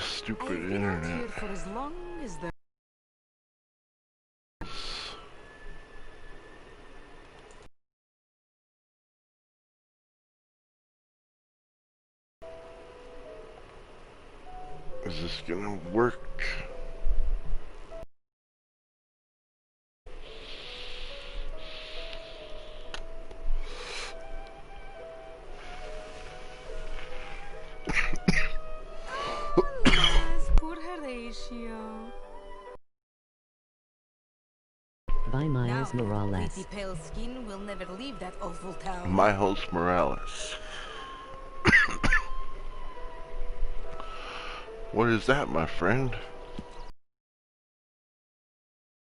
Stupid I've been out internet. here for as long as the... Is this gonna work? Alas, poor Horatio. By Miles Now, Morales. pretty pale skin will never leave that awful town. Miles Morales. What is that, my friend?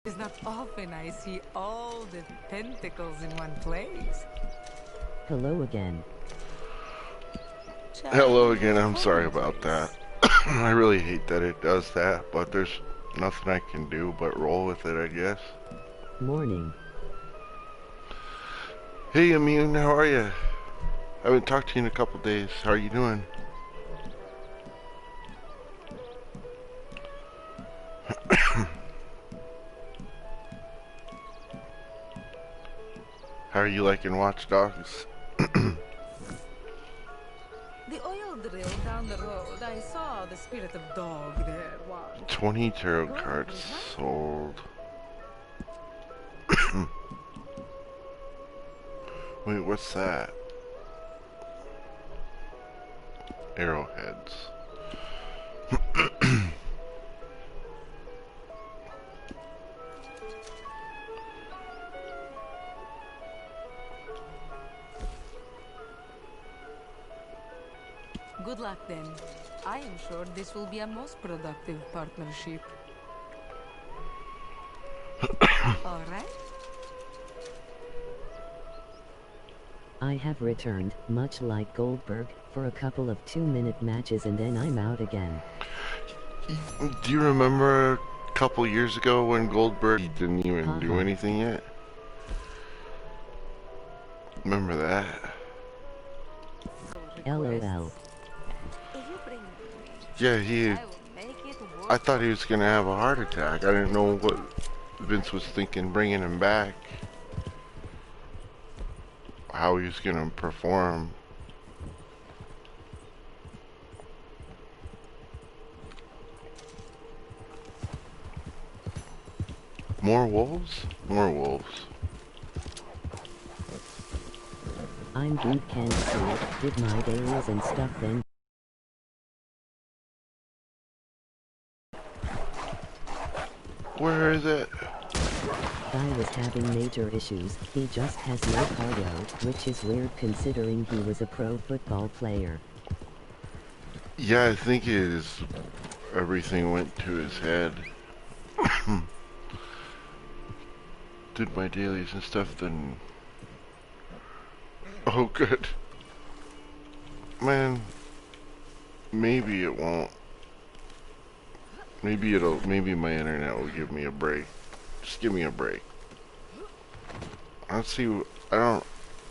It's not often I see all the tentacles in one place. Hello again. Hello again, I'm sorry about that. I really hate that it does that, but there's nothing I can do but roll with it, I guess. Morning. Hey, Immune, how are you? I haven't talked to you in a couple days. How are you doing? How are you liking Watch Dogs? The oil drill down the road, I saw the spirit of dog there once. 20 tarot cards sold. Wait, what's that? Arrowheads. Good luck then. I am sure this will be a most productive partnership. All right? I have returned, much like Goldberg, for a couple of 2-minute matches and then I'm out again. Do you remember a couple years ago when Goldberg didn't even do anything yet? Remember that? LOL. Yeah, I thought he was gonna have a heart attack. I didn't know what Vince was thinking bringing him back. How he was gonna perform. More wolves? More wolves. I'm boot camp too, did my dailies and stuff then. Where is it? Guy was having major issues, he just has no cardio, which is weird considering he was a pro football player. Yeah, I think everything went to his head. Did my dailies and stuff then. Oh, good. Man, maybe it won't. Maybe my internet will give me a break. Just give me a break. I don't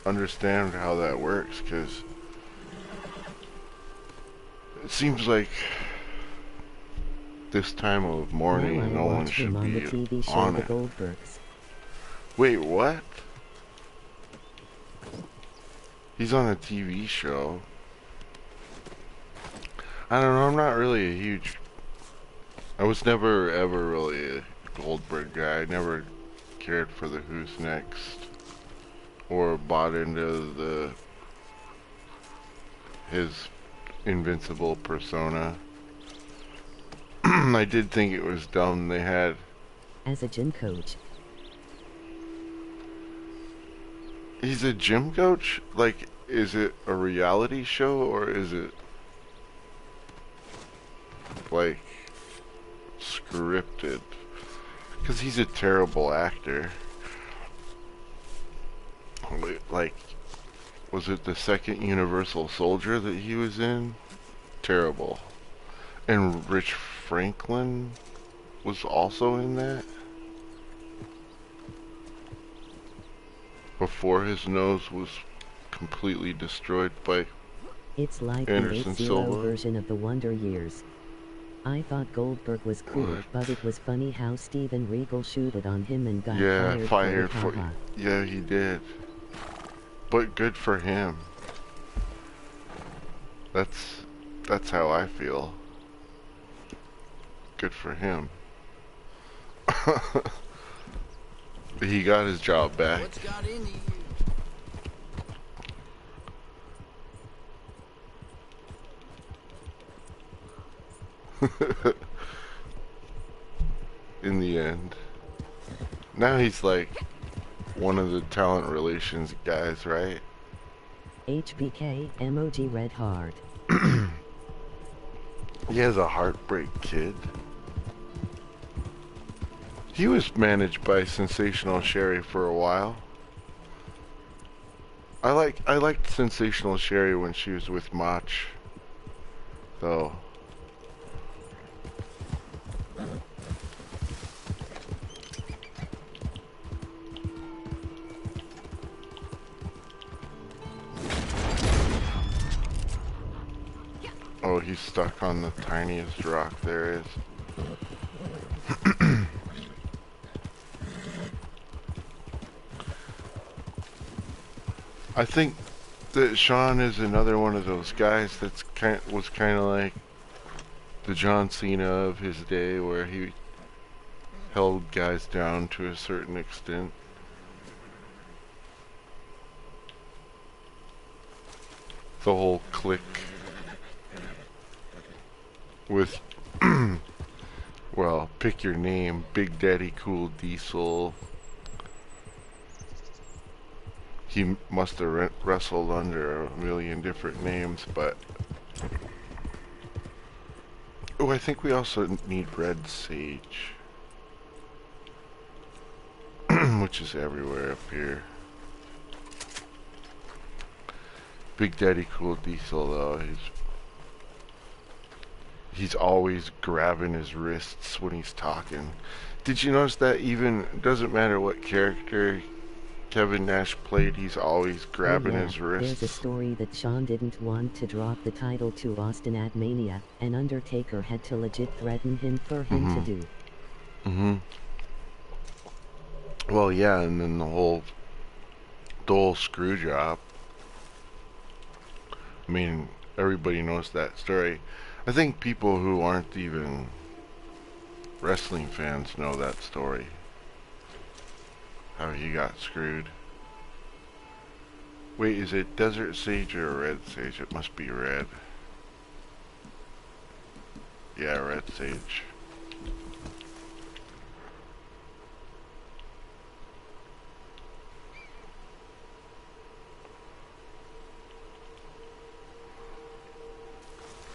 understand how that works, because it seems like this time of morning no one should on be the TV show on The it. Goldbergs. Wait, what? He's on a TV show. I don't know, I'm not really a huge... I was never ever really a Goldberg guy. I never cared for the Who's Next or bought into his invincible persona. I did think it was dumb they had... As a gym coach. He's a gym coach? Like, is it a reality show or is it like scripted? Because he's a terrible actor. Like, was it the second Universal Soldier that he was in? Terrible. And Rich Franklin was also in that? Before his nose was completely destroyed by It's like Anderson the 8-0 Silva. version of the Wonder Years. I thought Goldberg was cool, What? but it was funny how Steven Regal shooted on him and got Yeah, fired fired for it. for. Haha. Yeah, he did. But good for him. That's how I feel. Good for him. He got his job back. What's got into you? In the end. Now he's like one of the talent relations guys, right? HBK, emoji red heart. He has a heartbreak kid. He was managed by Sensational Sherry for a while. I liked Sensational Sherry when she was with Mach, though. Oh, he's stuck on the tiniest rock there is. I think that Sean is another one of those guys that's was kind of like the John Cena of his day, where he held guys down to a certain extent. The whole clique with, well, pick your name, Big Daddy Cool Diesel. He must have wrestled under a million different names, but... Oh, I think we also need Red Sage. Which is everywhere up here. Big Daddy Cool Diesel, though, he's always grabbing his wrists when he's talking. Did you notice that even, doesn't matter what character Kevin Nash played, he's always grabbing his wrists? There's a story that Sean didn't want to drop the title to Austin at Mania, and Undertaker had to legit threaten him for him to do. Well, yeah, and then the whole screw job. I mean, everybody knows that story. I think people who aren't even wrestling fans know that story. How he got screwed. Wait, is it Desert Sage or Red Sage? It must be red. Yeah, Red Sage.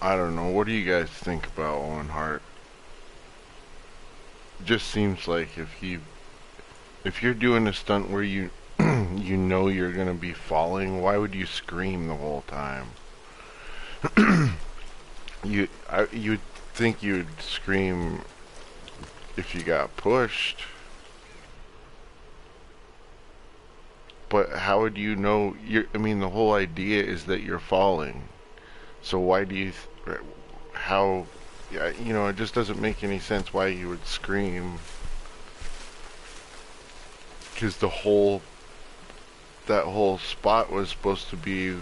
I don't know. What do you guys think about Owen Hart? It just seems like if you're doing a stunt where you you know you're gonna be falling, why would you scream the whole time? You'd think you'd scream if you got pushed, but how would you know? I mean, the whole idea is that you're falling. So why do you? How? Yeah, you know, it just doesn't make any sense why you would scream. Because that whole spot was supposed to be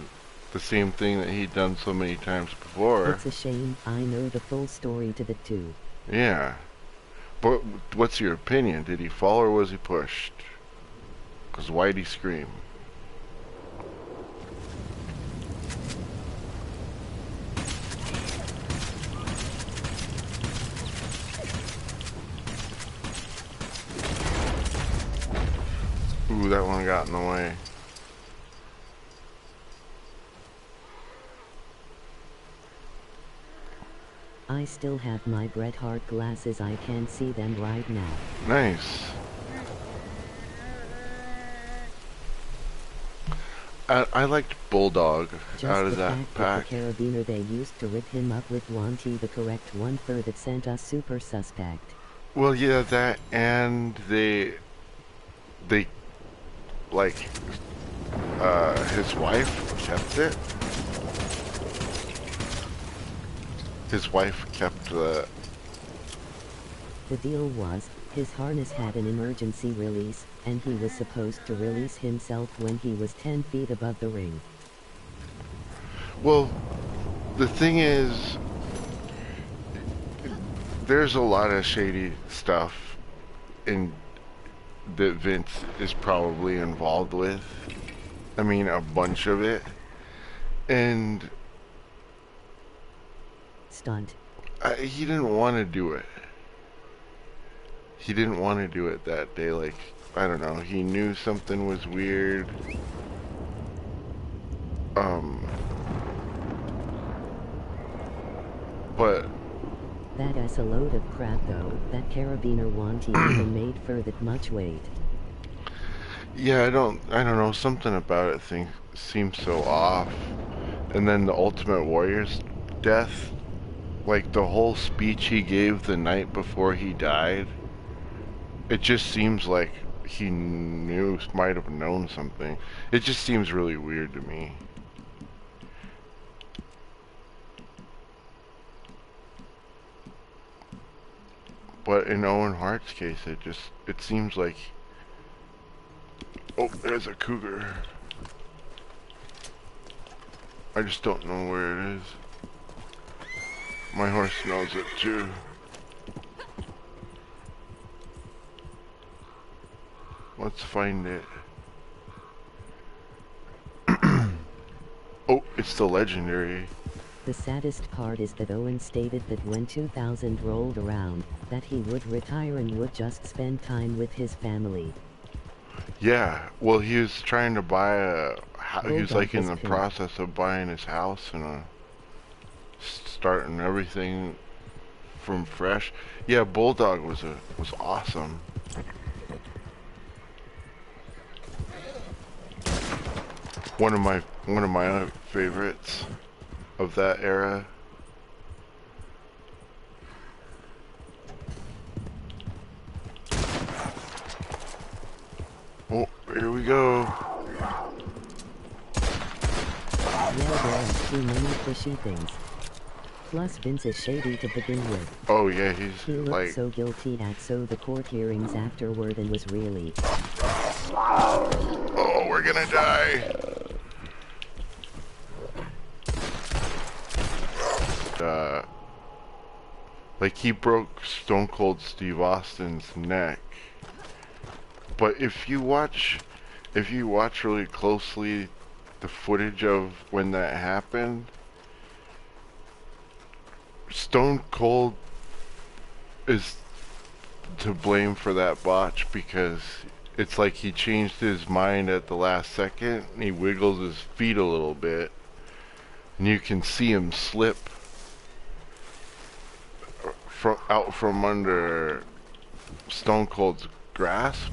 the same thing that he'd done so many times before. It's a shame. I know the full story to the too. Yeah. But what's your opinion? Did he fall or was he pushed? Because why'd he scream? Ooh, that one got in the way. I still have my Bret Hart glasses. I can see them right now. Nice. I liked Bulldog Just out of the that fact pack. that the carabiner they used to rip him up with wasn't the correct one for that sent us super suspect. Well, yeah, that and they like his wife kept it. His wife kept that. The deal was, his harness had an emergency release, and he was supposed to release himself when he was 10 feet above the ring. Well, the thing is, there's a lot of shady stuff in that Vince is probably involved with. I mean, a bunch of it. And Stunt. he didn't want to do it. He didn't want to do it that day. Like, I don't know. He knew something was weird. But That's a load of crap though. That carabiner won't even made for that much weight. yeah, I don't know. Something about it seems so off. And then the Ultimate Warrior's death, like the whole speech he gave the night before he died, it just seems like he might have known something. It just seems really weird to me. But in Owen Hart's case, it seems like, oh, there's a cougar. I just don't know where it is. My horse knows it too. Let's find it. Oh, it's the legendary. The saddest part is that Owen stated that when 2000 rolled around, that he would retire and would just spend time with his family. Yeah, well, he was trying to buy he was like in the Bulldog process of buying his house and starting everything from fresh. Yeah, Bulldog was awesome. One of my favorites of that era. Oh, here we go. Yeah, there are too many fishy things. Plus Vince is shady to begin with. Oh yeah, He he's looked like, so guilty at the court hearings afterward and was really... oh, we're gonna die. Like he broke Stone Cold Steve Austin's neck. But if you watch really closely the footage of when that happened, Stone Cold is to blame for that botch because it's like he changed his mind at the last second and he wiggles his feet a little bit and you can see him slip out from under Stone Cold's grasp.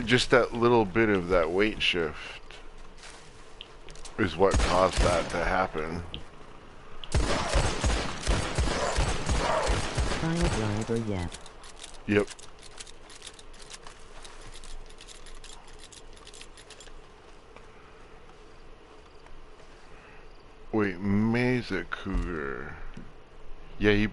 Just that little bit of that weight shift is what caused that to happen. Pile driver, yeah. Yep. Wait, Mesa Cougar. Yeah,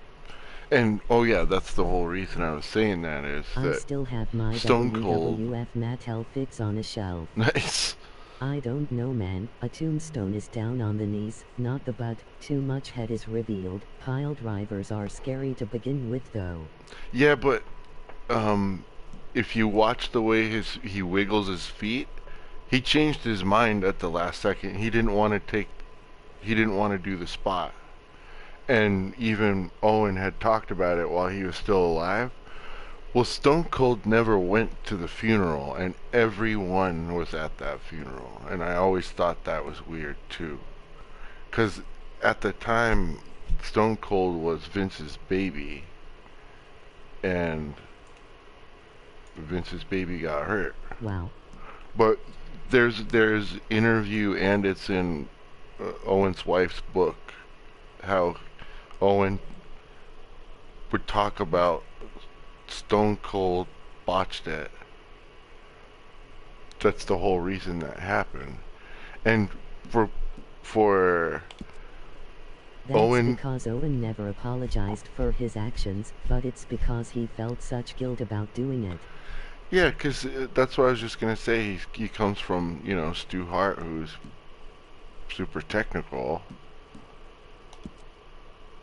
and oh yeah, that's the whole reason I was saying that is I that still have my Stone Cold. WWF Mattel fix on a shelf. Nice. I don't know, man. A tombstone is down on the knees, not the butt. Too much head is revealed. Pile drivers are scary to begin with though. Yeah, but if you watch the way he wiggles his feet, he changed his mind at the last second. He didn't want to do the spot. And even Owen had talked about it while he was still alive. Well, Stone Cold never went to the funeral, and everyone was at that funeral. And I always thought that was weird, too. Because at the time, Stone Cold was Vince's baby. And Vince's baby got hurt. Wow. But there's interview, and it's in Owen's wife's book, how Owen would talk about Stone Cold botched it. That's the whole reason that happened. And for That's because Owen never apologized for his actions, but it's because he felt such guilt about doing it. Yeah, because that's what I was just gonna say. He comes from, you know, Stu Hart, who's super technical,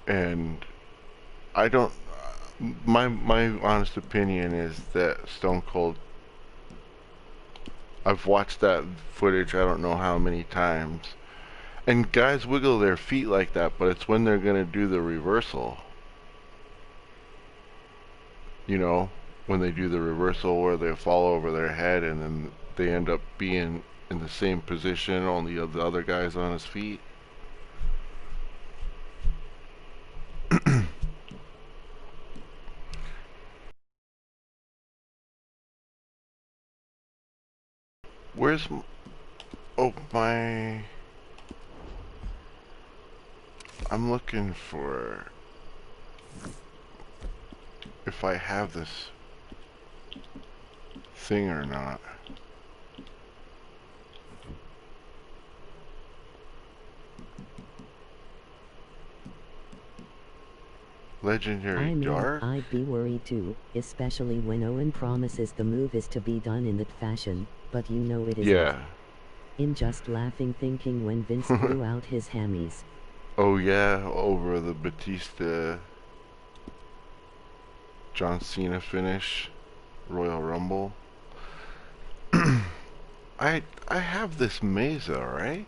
and I don't. My honest opinion is that Stone Cold. I've watched that footage I don't know how many times, and guys wiggle their feet like that, but it's when they're gonna do the reversal. You know, when they do the reversal where they fall over their head and then they end up being in the same position, only the other guy's on his feet. Where's oh my? I'm looking for if I have this thing or not. Legendary Dark? I'd be worried too, especially when Owen promises the move is to be done in that fashion, but you know it isn't. Yeah. I'm just laughing thinking when Vince threw out his hammies. Oh yeah, over the Batista John Cena finish, Royal Rumble. I have this Mesa, right?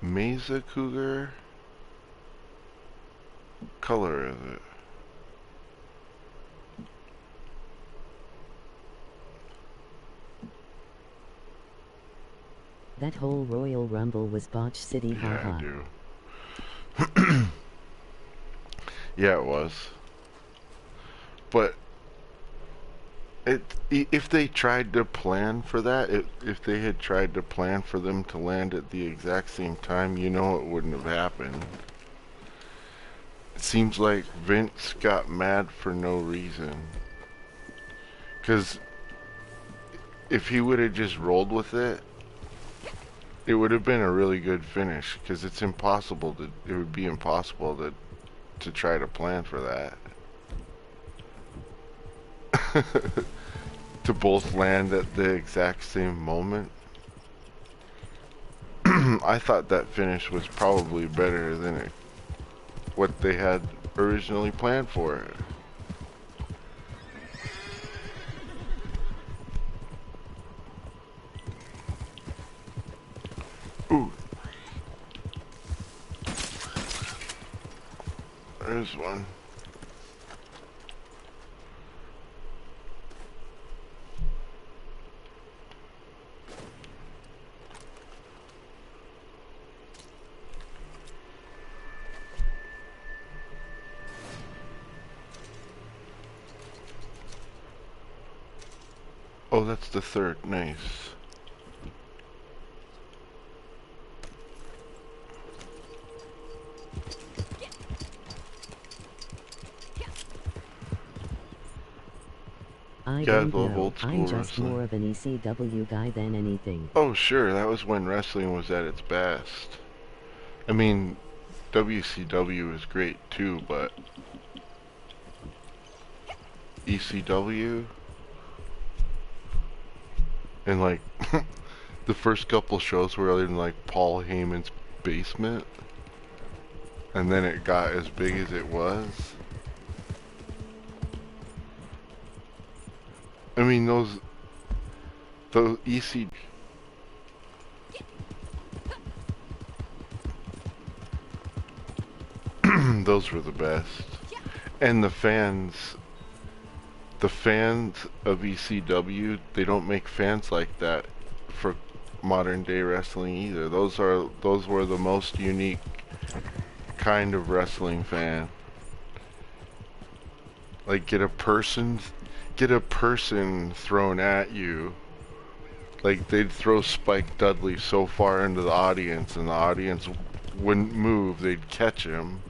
Mesa Cougar? Color is it? That whole Royal Rumble was botch city, haha. Yeah, I do. Yeah, it was. But if they tried to plan for that, if they had tried to plan for them to land at the exact same time, you know it wouldn't have happened. It seems like Vince got mad for no reason. Because if he would have just rolled with it, it would have been a really good finish. Because it's impossible to, it would be impossible to try to plan for that. To both land at the exact same moment. I thought that finish was probably better than what they had originally planned for it. Ooh. There's one. Oh, that's the third. Nice. I don't know, I'm just more of an ECW guy than anything. Oh, sure, that was when wrestling was at its best. I mean, WCW is great too, but ECW? And like, the first couple shows were in like Paul Heyman's basement, and then it got as big as it was. I mean, those EC. Those were the best. And the fans of ECW, they don't make fans like that for modern day wrestling either. Those were the most unique kind of wrestling fan. Like get a person thrown at you. Like they'd throw Spike Dudley so far into the audience and the audience wouldn't move, they'd catch him.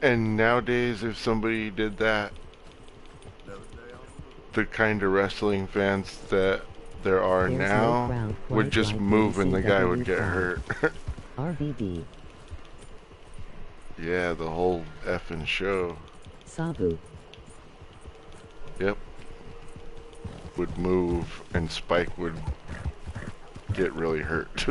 And nowadays if somebody did that, the kind of wrestling fans that there are There's no now crowd would quite just like move and the guy ECW would get crowd. hurt. RVD. Yeah, the whole effing show. Sabu. Yep. Would move and Spike would get really hurt.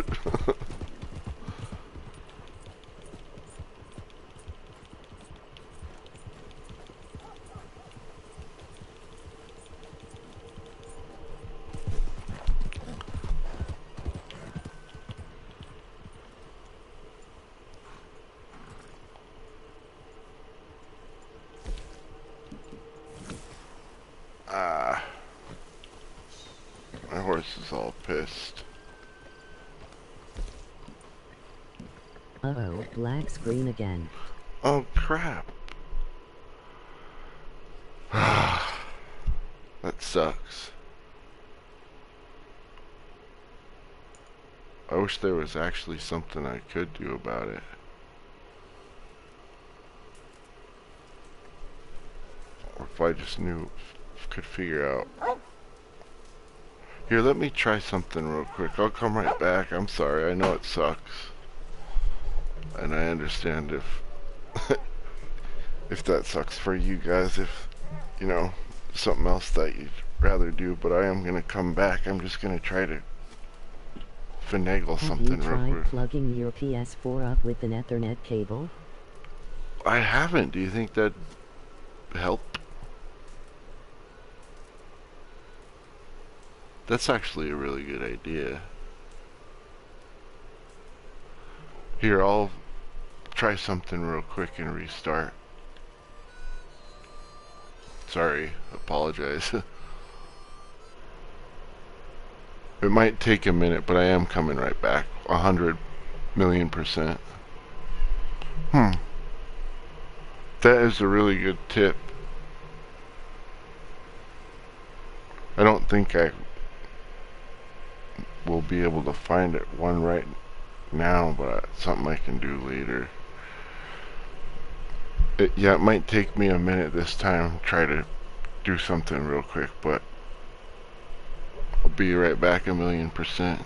Ah. My horse is all pissed. Uh-oh, black screen again. Oh crap. That sucks. I wish there was actually something I could do about it. Or if I just knew, could figure out. Here, let me try something real quick. I'll come right back. I'm sorry. I know it sucks. And I understand if if that sucks for you guys, if, you know, something else that you'd rather do, but I am going to come back. I'm just going to try to finagle something real quick. Have you tried plugging your PS4 up with an Ethernet cable? I haven't. Do you think that'd help? That's actually a really good idea. Here, I'll try something real quick and restart. Sorry, apologize. It might take a minute, but I am coming right back. 100,000,000%. That is a really good tip. I don't think I will be able to find one right now, but something I can do later. Yeah, it might take me a minute this time, try to do something real quick, but I'll be right back 1,000,000%.